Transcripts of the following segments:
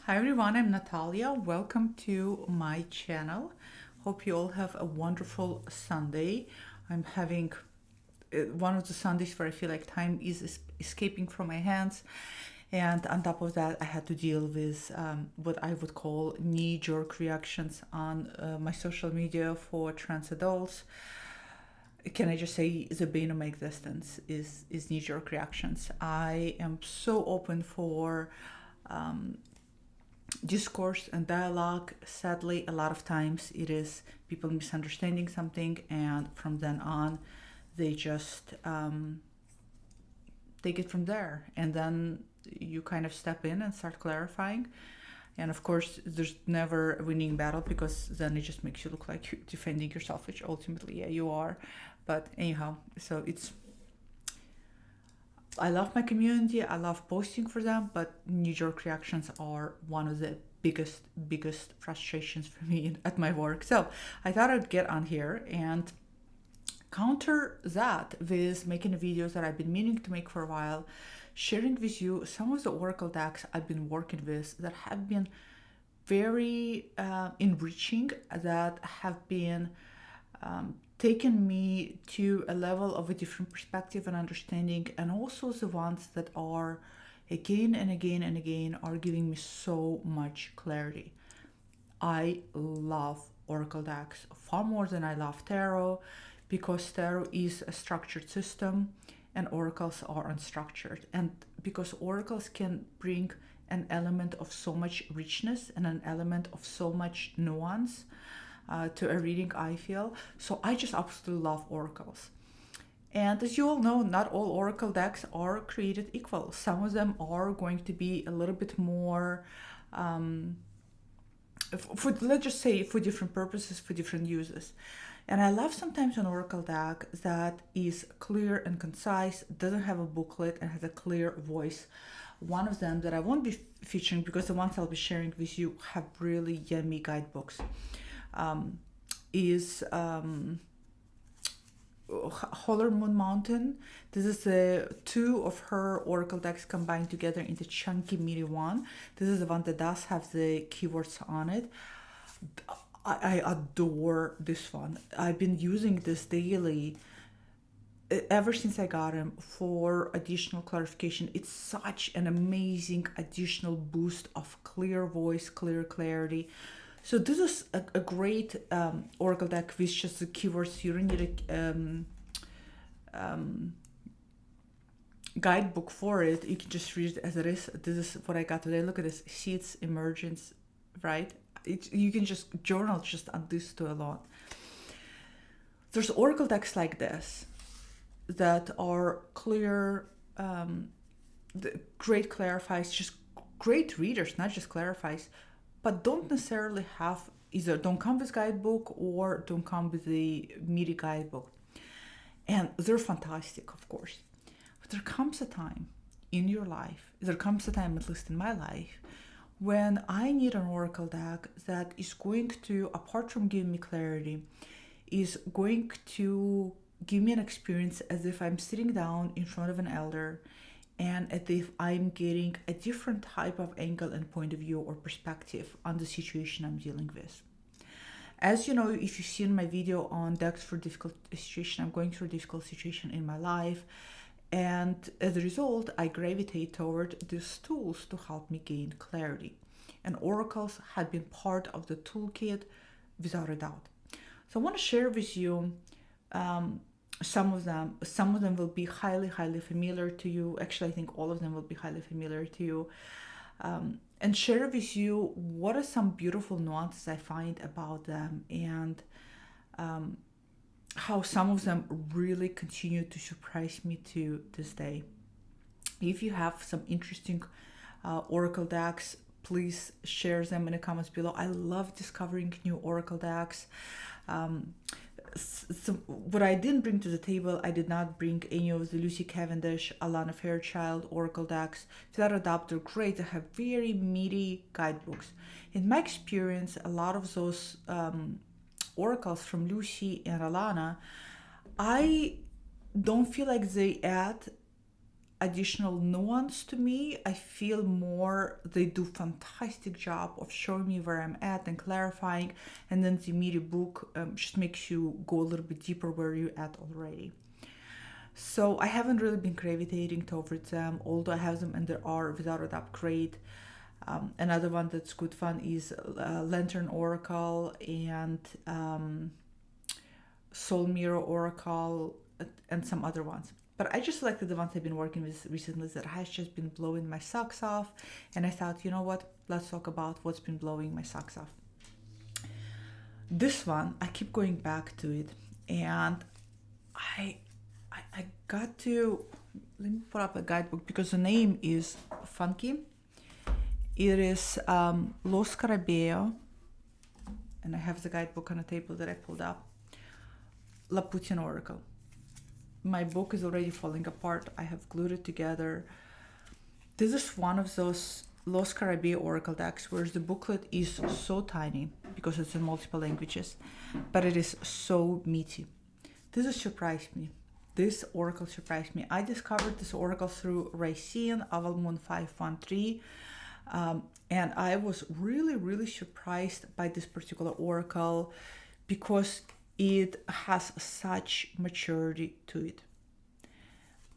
Hi everyone, I'm Natalia. Welcome to my channel. Hope you all have a wonderful Sunday. I'm having one of the Sundays where I feel like time is escaping from my hands. And on top of that, I had to deal with what I would call knee-jerk reactions on my social media for trans adults. Can I just say the bane of my existence is knee-jerk reactions. I am so open for discourse and dialogue. Sadly, a lot of times it is people misunderstanding something, and from then on, they just take it from there. And then you kind of step in and start clarifying. And of course, there's never a winning battle, because then it just makes you look like you're defending yourself, which ultimately, yeah, you are. But anyhow, so I love my community, I love posting for them, but knee-jerk reactions are one of the biggest frustrations for me at my work. So I thought I'd get on here and counter that with making videos that I've been meaning to make for a while, sharing with you some of the oracle decks I've been working with that have been very enriching, that have been taken me to a level of a different perspective and understanding, and also the ones that are again and again and again are giving me so much clarity. I love oracle decks far more than I love tarot, because tarot is a structured system and oracles are unstructured, and because oracles can bring an element of so much richness and an element of so much nuance to a reading, I feel. So I just absolutely love oracles. And as you all know, not all oracle decks are created equal. Some of them are going to be a little bit more, for let's just say, for different purposes, for different uses. And I love sometimes an oracle deck that is clear and concise, doesn't have a booklet, and has a clear voice. One of them that I won't be featuring, because the ones I'll be sharing with you have really yummy guidebooks, is Holler Moon Mountain. This is the two of her oracle decks combined together into chunky meaty one. This is the one that does have the keywords on it. I adore this one. I've been using this daily ever since I got him for additional clarification. It's such an amazing additional boost of clear voice, clear clarity. So this is a great oracle deck with just the keywords. You don't need a guidebook for it. You can just read it as it is. This is what I got today. Look at this. Seeds, emergence, right? You can just journal just on this two alone. There's oracle decks like this that are clear, great clarifies, just great readers, not just clarifies, but don't necessarily have, either don't come with guidebook or don't come with the meaty guidebook. And they're fantastic, of course. But there comes a time in your life, there comes a time, at least in my life, when I need an oracle deck that is going to, apart from giving me clarity, is going to give me an experience as if I'm sitting down in front of an elder, and as if I'm getting a different type of angle and point of view or perspective on the situation I'm dealing with. As you know, if you've seen my video on decks for difficult situation, I'm going through a difficult situation in my life. And as a result, I gravitate toward these tools to help me gain clarity. And oracles had been part of the toolkit without a doubt. So I want to share with you some of them. Some of them will be highly familiar to you. Actually, I think all of them will be highly familiar to you. And share with you what are some beautiful nuances I find about them, and how some of them really continue to surprise me to this day. If you have some interesting oracle decks, please share them in the comments below. I love discovering new oracle decks. So what I didn't bring to the table, I did not bring any of the Lucy Cavendish, Alana Fairchild oracle decks. Without a doubt, they're great. They have very meaty guidebooks. In my experience, a lot of those oracles from Lucy and Alana, I don't feel like they add additional nuance to me. I feel more they do fantastic job of showing me where I'm at and clarifying, and then the media book just makes you go a little bit deeper where you're at already. So I haven't really been gravitating towards them, although I have them and they are without a doubt great. Another one that's good fun is Lantern Oracle and Soul Mirror Oracle and some other ones. But I just selected the ones I've been working with recently that has just been blowing my socks off. And I thought, you know what? Let's talk about what's been blowing my socks off. This one, I keep going back to it. And I got to, let me pull up a guidebook because the name is funky. It is Los Scarabeo. And I have the guidebook on the table that I pulled up. Loputyn Oracle. My book is already falling apart. I have glued it together. This is one of those Los Scarabeo Oracle decks where the booklet is so tiny because it's in multiple languages, but it is so meaty. This has surprised me. This Oracle surprised me. I discovered this Oracle through Raisin, Oval Moon 513, and I was really, really surprised by this particular Oracle because it has such maturity to it.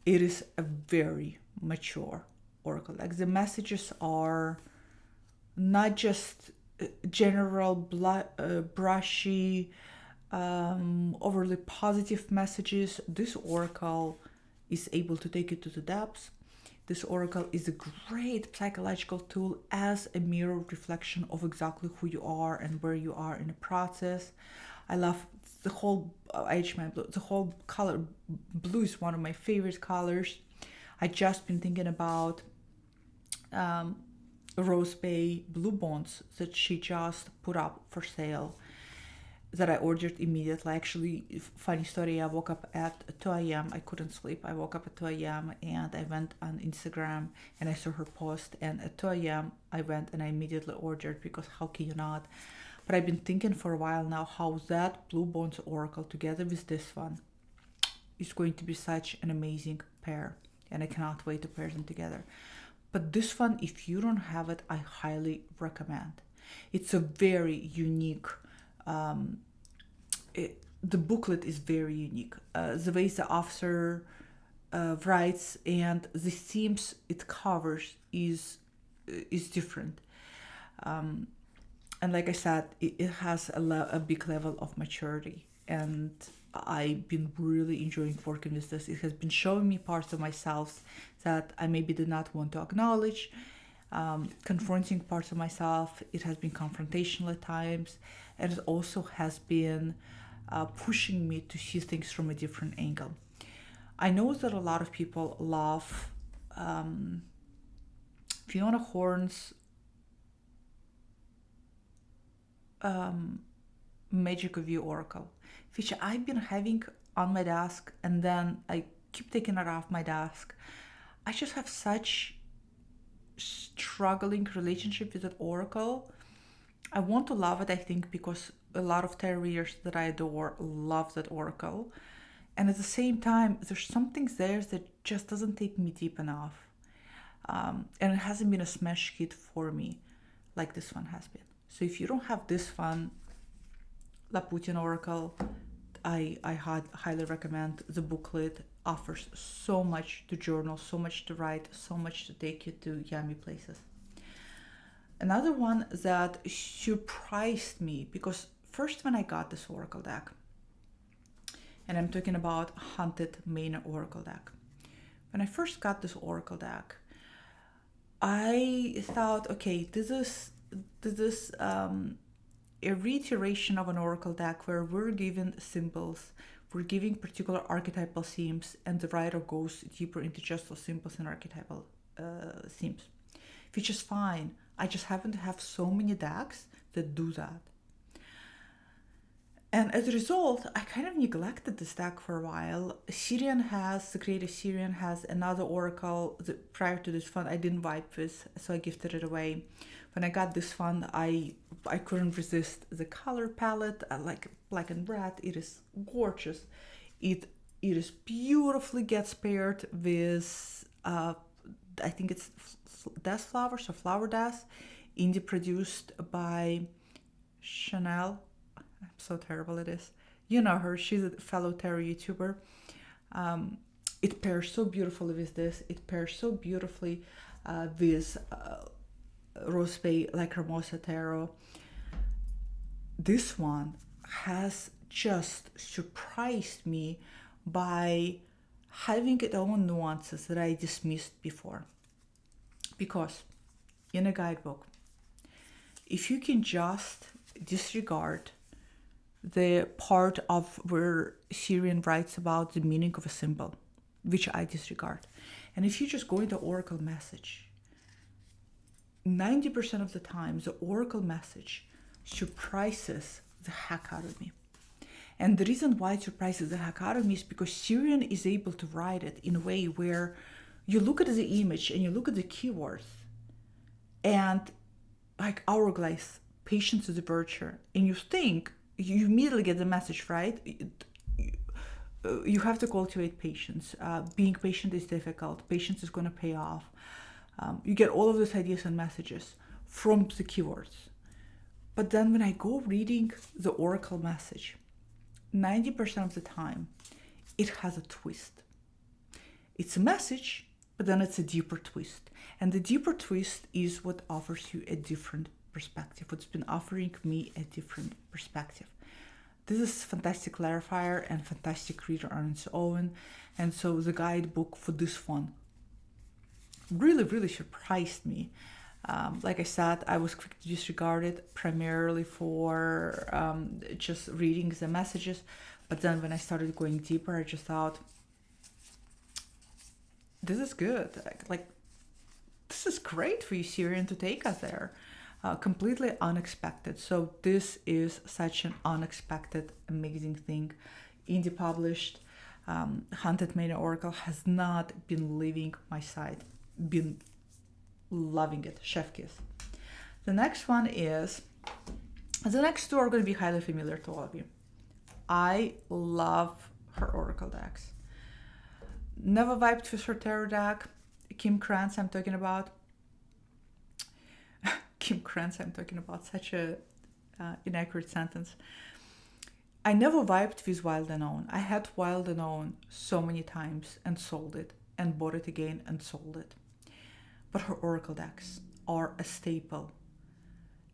It is a very mature oracle. Like the messages are not just general brushy, overly positive messages. This oracle is able to take it to the depths. This oracle is a great psychological tool as a mirror reflection of exactly who you are and where you are in the process. I love the whole HMI blue. The whole color blue is one of my favorite colors. I just been thinking about Rose Bay blue bonds that she just put up for sale that I ordered immediately. Actually, funny story, I woke up at 2 a.m. I couldn't sleep. I woke up at 2 a.m. and I went on Instagram and I saw her post, and at 2 a.m. I went and I immediately ordered because how can you not? But I've been thinking for a while now how that Blue Bones Oracle together with this one is going to be such an amazing pair. And I cannot wait to pair them together. But this one, if you don't have it, I highly recommend. It's a very unique, the booklet is very unique. The way the author writes and the themes it covers is different. And like I said, it has a big level of maturity, and I've been really enjoying working with this. It has been showing me parts of myself that I maybe did not want to acknowledge, confronting parts of myself. It has been confrontational at times, and it also has been pushing me to see things from a different angle. I know that a lot of people love Fiona Horn's Magic of You Oracle, which I've been having on my desk, and then I keep taking it off my desk. I just have such struggling relationship with that Oracle. I want to love it, I think, because a lot of tarot readers that I adore love that Oracle. And at the same time, there's something there that just doesn't take me deep enough. And it hasn't been a smash hit for me like this one has been. So if you don't have this one, Loputyn Oracle, I highly recommend. The booklet offers so much to journal, so much to write, so much to take you to yummy places. Another one that surprised me, because first when I got this Oracle deck, and I'm talking about Haunted Manor Oracle deck. When I first got this Oracle deck, I thought, okay, this is a reiteration of an Oracle deck where we're given symbols, we're giving particular archetypal themes, and the writer goes deeper into just those symbols and archetypal themes, which is fine. I just happen to have so many decks that do that. And as a result, I kind of neglected this deck for a while. The creator Syrian has another Oracle. Prior to this one, I didn't vibe with, so I gifted it away. When I got this one, I couldn't resist the color palette. I like black and red. It is gorgeous. It is beautifully gets paired with I think it's Death Flowers or Flower Death, indie produced by Chanel. I'm so terrible at this. You know her, she's a fellow tarot YouTuber. It pairs so beautifully with this. It pairs so beautifully with Rose Bay Lacrimosa Tarot. This one has just surprised me by having its own nuances that I dismissed before. Because in a guidebook, if you can just disregard the part of where Syrian writes about the meaning of a symbol, which I disregard, and if you just go into Oracle message, 90% of the time, the Oracle message surprises the heck out of me. And the reason why it surprises the heck out of me is because Syrian is able to write it in a way where you look at the image and you look at the keywords, and like hourglass, patience is a virtue, and you think, you immediately get the message, right? You have to cultivate patience. Being patient is difficult. Patience is going to pay off. You get all of those ideas and messages from the keywords. But then when I go reading the Oracle message, 90% of the time, it has a twist. It's a message, but then it's a deeper twist. And the deeper twist is what offers you a different perspective, what's been offering me a different perspective. This is fantastic clarifier and fantastic reader on its own. And so the guidebook for this one really, really surprised me. Like I said, I was quick to disregard it primarily for just reading the messages. But then when I started going deeper, I just thought, this is good. Like, this is great for you, Syrian, to take us there. Completely unexpected. So this is such an unexpected, amazing thing. Indie published, Haunted Manor Oracle has not been leaving my side. Been loving it. Chef kiss. The next one is, the next two are going to be highly familiar to all of you. I love her Oracle decks. Never vibed with her tarot deck. Kim Krans, I'm talking about. Kim Krans, I'm talking about. Such a inaccurate sentence. I never vibed with Wild Unknown. I had Wild Unknown so many times and sold it and bought it again and sold it. But her Oracle decks are a staple.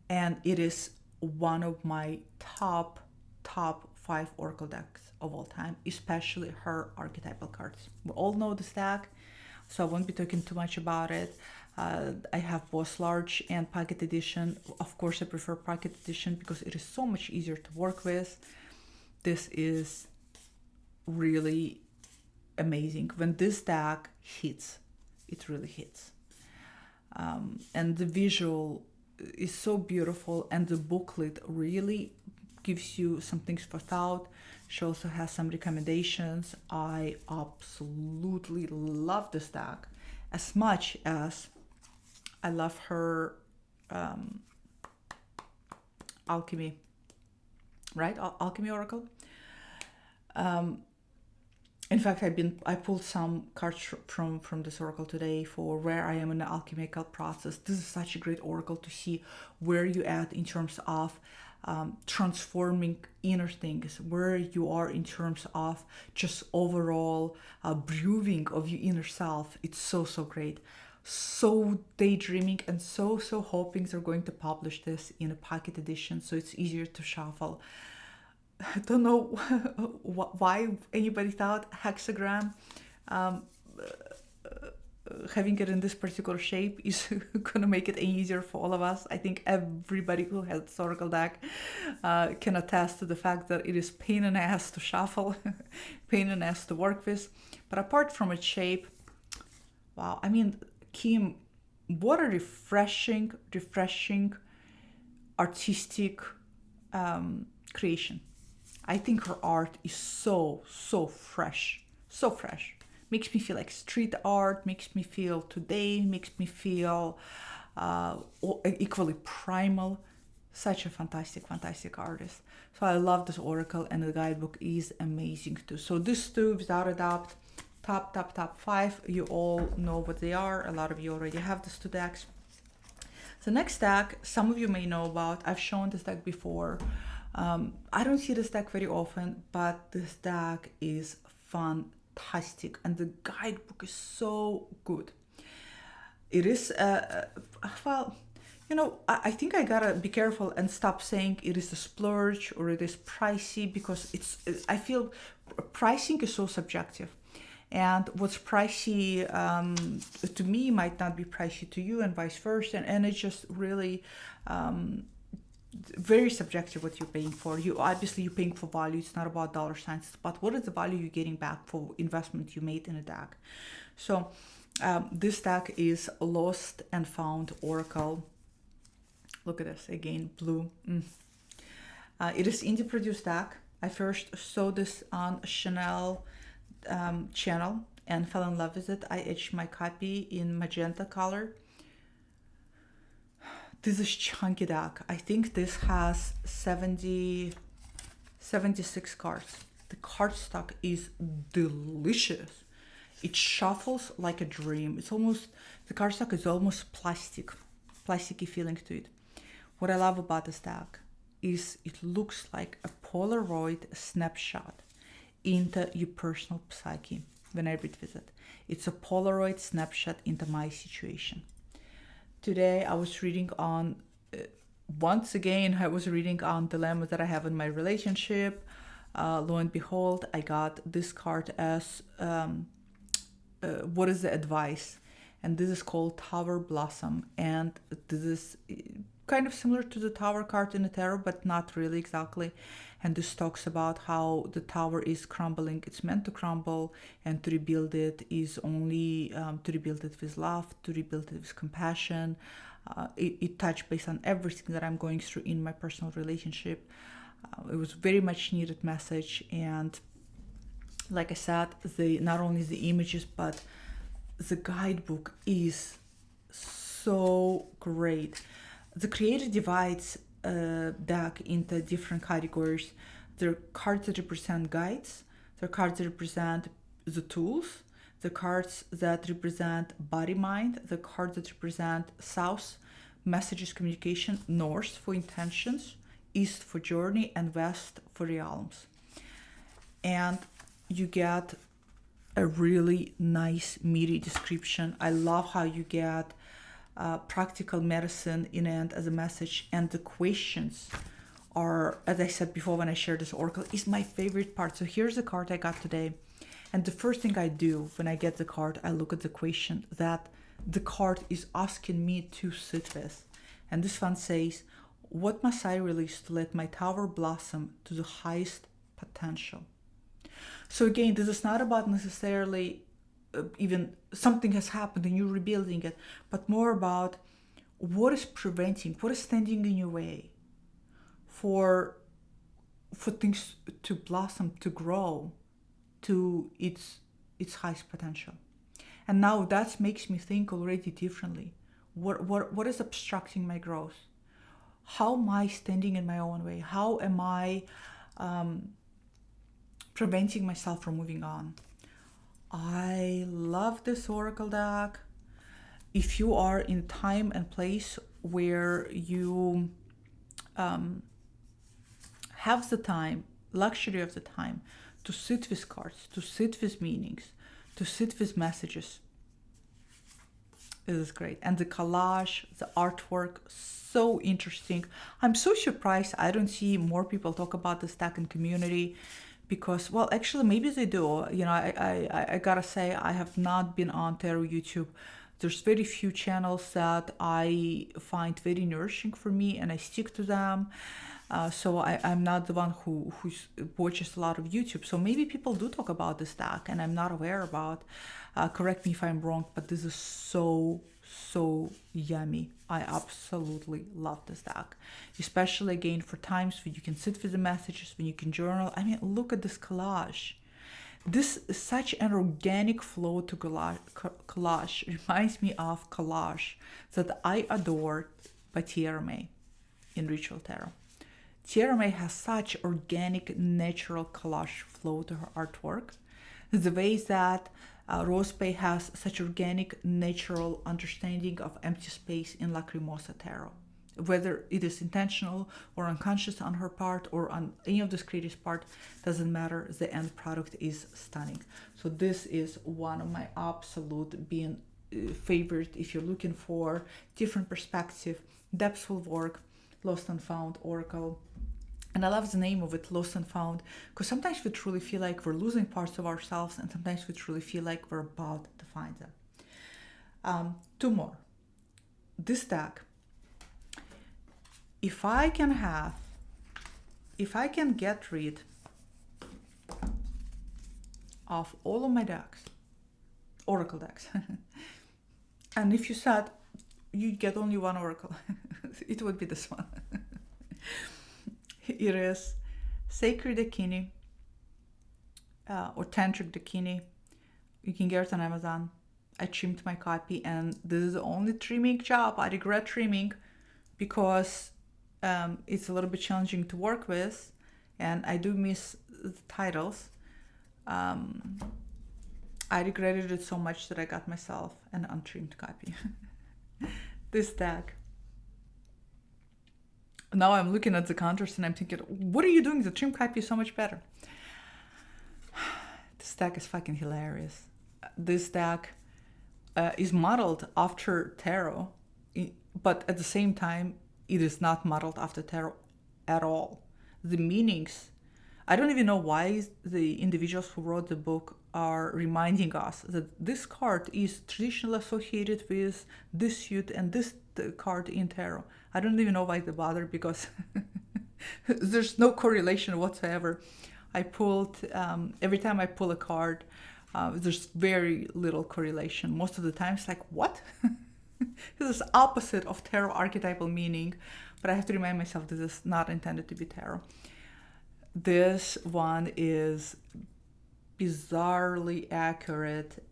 And it is one of my top 5 Oracle decks of all time, especially her archetypal cards. We all know this deck, so I won't be talking too much about it. I have both large and pocket edition. Of course, I prefer pocket edition because it is so much easier to work with. This is really amazing. When this deck hits, it really hits. And the visual is so beautiful, and the booklet really gives you some things for thought. She also has some recommendations. I absolutely love this deck as much as I love her Alchemy, right? Alchemy Oracle. In fact, I pulled some cards from this oracle today for where I am in the alchemical process. This is such a great oracle to see where you at in terms of transforming inner things, where you are in terms of just overall brewing of your inner self. It's so great. So daydreaming and so hoping they're going to publish this in a pocket edition so it's easier to shuffle. I don't know why anybody thought hexagram, having it in this particular shape is going to make it easier for all of us. I think everybody who has this oracle deck can attest to the fact that it is pain in the ass to shuffle, pain in the ass to work with. But apart from its shape, wow, I mean, Kim, what a refreshing, artistic creation. I think her art is so fresh, so fresh. Makes me feel like street art, makes me feel today, makes me feel equally primal. Such a fantastic artist. So I love this oracle, and the guidebook is amazing too. So these two, without a doubt, top 5. You all know what they are. A lot of you already have these 2 decks. The next deck, some of you may know about. I've shown this deck before. I don't see this deck very often, but this deck is fantastic, and the guidebook is so good. It is, well, you know, I think I gotta be careful and stop saying it is a splurge or it is pricey, because I feel pricing is so subjective. And what's pricey to me might not be pricey to you, and vice versa. And it's just really very subjective what you're paying for. You're paying for value. It's not about dollar signs, but what is the value you're getting back for investment you made in a deck. So this deck is Lost and Found Oracle. Look at this again, blue. It is indie produced deck. I first saw this on Chanel channel and fell in love with it. I etched my copy in magenta color. This is chunky deck. I think this has 76 cards. The card stock is delicious. It shuffles like a dream. The card stock is almost plasticky feeling to it. What I love about this deck is it looks like a Polaroid snapshot into your personal psyche. When I read with it, it's a Polaroid snapshot into my situation. Today I was reading on, once again, I was reading on dilemmas that I have in my relationship. Lo and behold, I got this card as what is the advice? And this is called Tower Blossom. And this is kind of similar to the Tower card in the tarot, but not really exactly. And this talks about how the tower is crumbling. It's meant to crumble, and to rebuild it is only to rebuild it with love, to rebuild it with compassion. It touched base on everything that I'm going through in my personal relationship. It was very much needed message. And like I said, not only the images, but the guidebook is so great. The Creator divides deck into different categories. There are cards that represent guides, there are cards that represent the tools, the cards that represent body mind, the cards that represent south, messages, communication, north for intentions, east for journey, and west for realms. And you get a really nice meaty description. I love how you get practical medicine in end as a message, and the questions are, as I said before when I shared this oracle, is my favorite part. So here's the card I got today, and the first thing I do when I get the card, I look at the question that the card is asking me to sit with. And this one says, what must I release to let my tower blossom to the highest potential? So again, this is not about necessarily even something has happened and you're rebuilding it, but more about what is preventing, what is standing in your way for things to blossom, to grow to its highest potential. And now that makes me think already differently. What is obstructing my growth? How am I standing in my own way? How am I preventing myself from moving on? I love this oracle deck. If you are in time and place where you have the time, luxury of the time, to sit with cards, to sit with meanings, to sit with messages, this is great. And the collage, the artwork, so interesting. I'm so surprised I don't see more people talk about this deck in community. Because, well, actually, maybe they do. You know, I gotta say, I have not been on tarot YouTube. There's very few channels that I find very nourishing for me, and I stick to them. So I'm not the one who watches a lot of YouTube. So maybe people do talk about this deck, and I'm not aware about. Correct me if I'm wrong, but this is so yummy. I absolutely love this deck, especially again for times when you can sit with the messages, when you can journal. I mean, look at this collage. This is such an organic flow to collage. Reminds me of collage that I adore by Tierra May in Ritual Tarot. Tierra May has such organic, natural collage flow to her artwork The way that Rospe has such organic, natural understanding of empty space in Lacrimosa Tarot. Whether it is intentional or unconscious on her part or on any of the creators' part, doesn't matter. The end product is stunning. So this is one of my absolute being favorite if you're looking for different perspective, depthful work, Lost and Found Oracle. And I love the name of it, Lost and Found, because sometimes we truly feel like we're losing parts of ourselves, and sometimes we truly feel like we're about to find them. Two more. This deck, if I can get rid of all of my decks, Oracle decks, and if you said you get only one Oracle, it would be this one. It is Sacred Dini, or Tantric Dini. You can get it on Amazon. I trimmed my copy, and this is the only trimming job. I regret trimming because it's a little bit challenging to work with, and I do miss the titles. I regretted it so much that I got myself an untrimmed copy. This deck. Now I'm looking at the contrast and I'm thinking, what are you doing? The trim copy is so much better. This deck is fucking hilarious. This deck is modeled after tarot, but at the same time, it is not modeled after tarot at all. The meanings, I don't even know why the individuals who wrote the book are reminding us that this card is traditionally associated with this suit and this card in tarot. I don't even know why they bother, because there's no correlation whatsoever. I pulled, every time I pull a card, there's very little correlation. Most of the time it's like, what? This is opposite of tarot archetypal meaning, but I have to remind myself this is not intended to be tarot. This one is bizarrely accurate.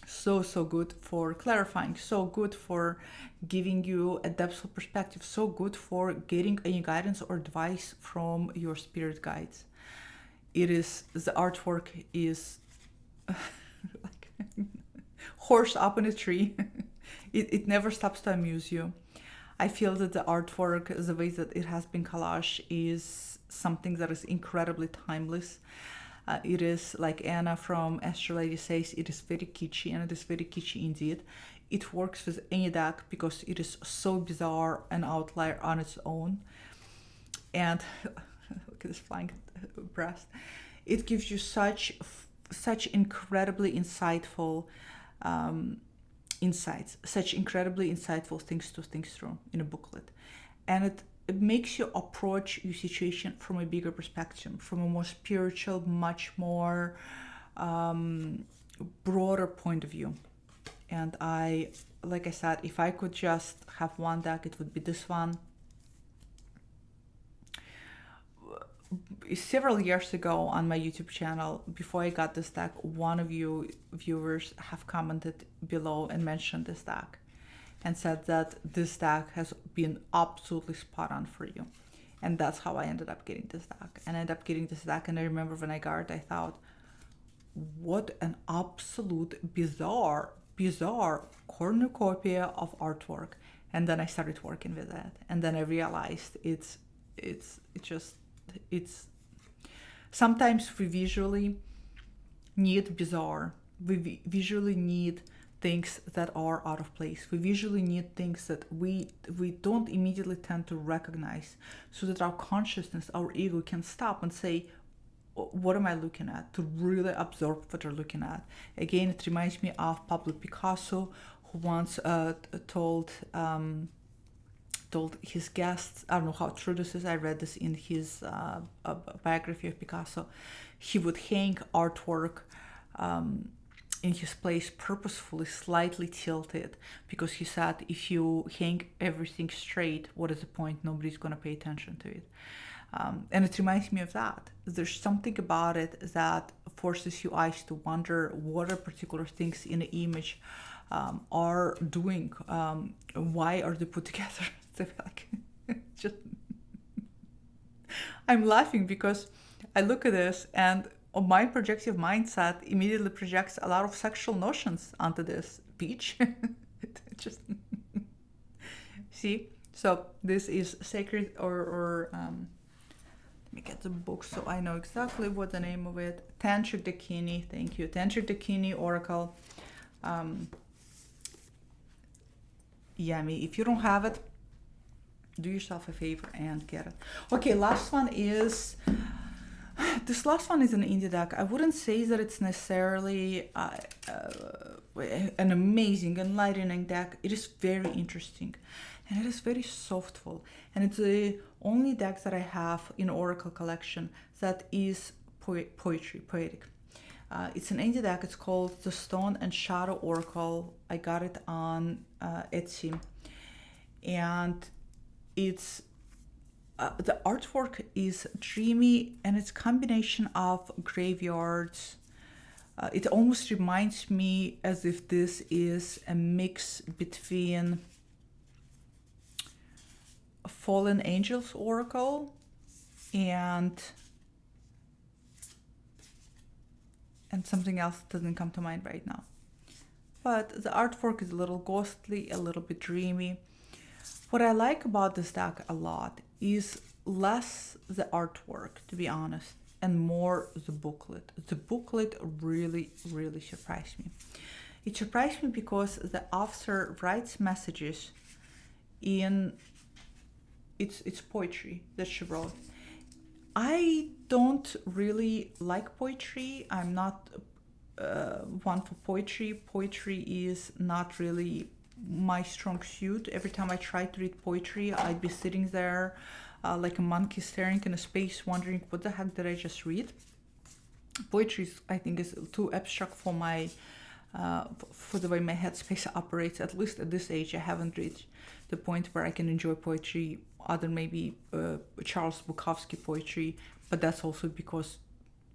So good for clarifying, so good for giving you a depth of perspective, so good for getting any guidance or advice from your spirit guides. It is, the artwork is like horse up in a tree. It never stops to amuse you. I feel that the artwork, the way that it has been collaged, is something that is incredibly timeless. It is, like Anna from Astro Lady says, it is very kitschy, and it is very kitschy indeed. It works with any deck because it is so bizarre and outlier on its own. And look at this flying breast. It gives you such incredibly insightful insights, such incredibly insightful things to think through in a booklet. And it makes you approach your situation from a bigger perspective, from a more spiritual, much more broader point of view. And like I said, if I could just have one deck, it would be this one. Several years ago on my YouTube channel, before I got this deck, one of you viewers have commented below and mentioned this deck and said that this deck has been absolutely spot on for you. And that's how I ended up getting this deck. And I ended up getting this deck, and I remember when I got it, I thought, what an absolute bizarre cornucopia of artwork. And then I started working with it, and then I realized it's sometimes we visually need bizarre. We visually need things that are out of place. We visually need things that we don't immediately tend to recognize, so that our consciousness, our ego, can stop and say, what am I looking at? To really absorb what you're looking at. Again, it reminds me of Pablo Picasso, who once told his guests, I don't know how true this is, I read this in his biography of Picasso, he would hang artwork in his place purposefully slightly tilted, because he said, if you hang everything straight, what is the point? Nobody's going to pay attention to it. And it reminds me of that. There's something about it that forces your eyes to wonder what are particular things in the image are doing. Why are they put together? Like, just I'm laughing because I look at this, and my projective mindset immediately projects a lot of sexual notions onto this peach. Just see. So this is sacred, or let me get the book so I know exactly what the name of it. Tantric Dini. Thank you. Tantric Dini Oracle. Yummy. If you don't have it, do yourself a favor and get it. Okay, last one is, this last one is an indie deck. I wouldn't say that it's necessarily an amazing, enlightening deck. It is very interesting and it is very softful. And it's the only deck that I have in Oracle collection that is poetic. It's an indie deck. It's called the Stone and Shadow Oracle. I got it on Etsy. And it's the artwork is dreamy, and it's combination of graveyards. It almost reminds me as if this is a mix between Fallen Angels Oracle and something else that doesn't come to mind right now. But the artwork is a little ghostly, a little bit dreamy. What I like about this deck a lot is less the artwork, to be honest, and more the booklet. The booklet really, really surprised me. It surprised me because the author writes messages in it's poetry that she wrote. I don't really like poetry. I'm not one for poetry. Poetry is not really my strong suit. Every time I try to read poetry, I'd be sitting there like a monkey staring in a space, wondering what the heck did I just read. Poetry, I think, is too abstract for my for the way my headspace operates. At least at this age, I haven't reached the point where I can enjoy poetry, other maybe Charles Bukowski poetry, but that's also because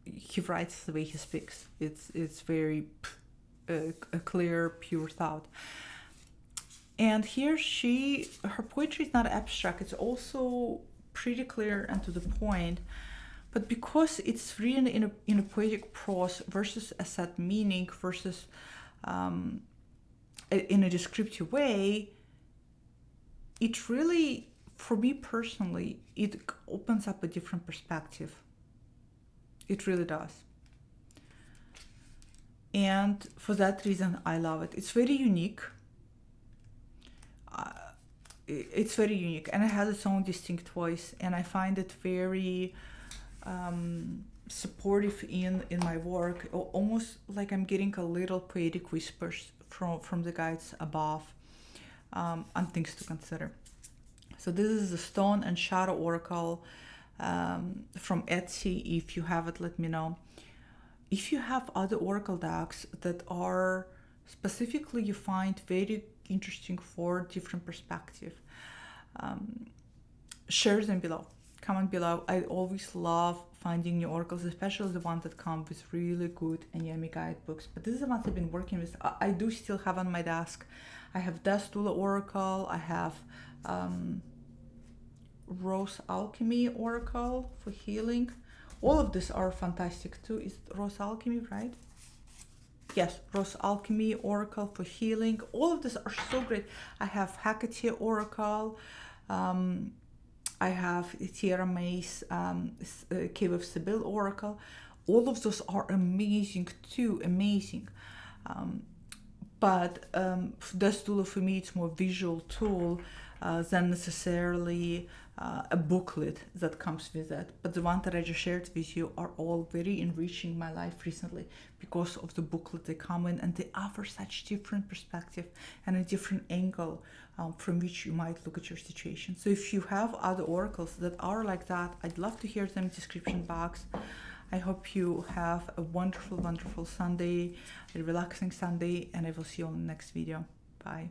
he writes the way he speaks. It's very a clear, pure thought. And here her poetry is not abstract. It's also pretty clear and to the point. But because it's written in a poetic prose versus a set meaning versus in a descriptive way, it really, for me personally, it opens up a different perspective. It really does. And for that reason, I love it. It's very unique. It's very unique, and it has its own distinct voice, and I find it very supportive in my work, almost like I'm getting a little poetic whispers from the guides above on things to consider. So this is the Stone and Shadow Oracle from Etsy. If you have it, let me know. If you have other oracle decks that are specifically you find very interesting for different perspective, share them below. Comment below. I always love finding new oracles, especially the ones that come with really good and yummy guidebooks. But this is the ones I've been working with. I do still have on my desk. I have Death Doula Oracle. I have Rose Alchemy Oracle for healing. All of these are fantastic too. Is it Rose Alchemy, right? Yes, Rose Alchemy Oracle for healing. All of these are so great. I have Hecate Oracle. I have Tierra May's Cave of Sibyl Oracle. All of those are amazing too, amazing. But Death Doula for me, it's more visual tool than necessarily a booklet that comes with it. But the one that I just shared with you are all very enriching my life recently because of the booklet they come in, and they offer such different perspective and a different angle from which you might look at your situation. So if you have other oracles that are like that, I'd love to hear them in the description box. I hope you have a wonderful, wonderful Sunday, a relaxing Sunday, and I will see you on the next video. Bye.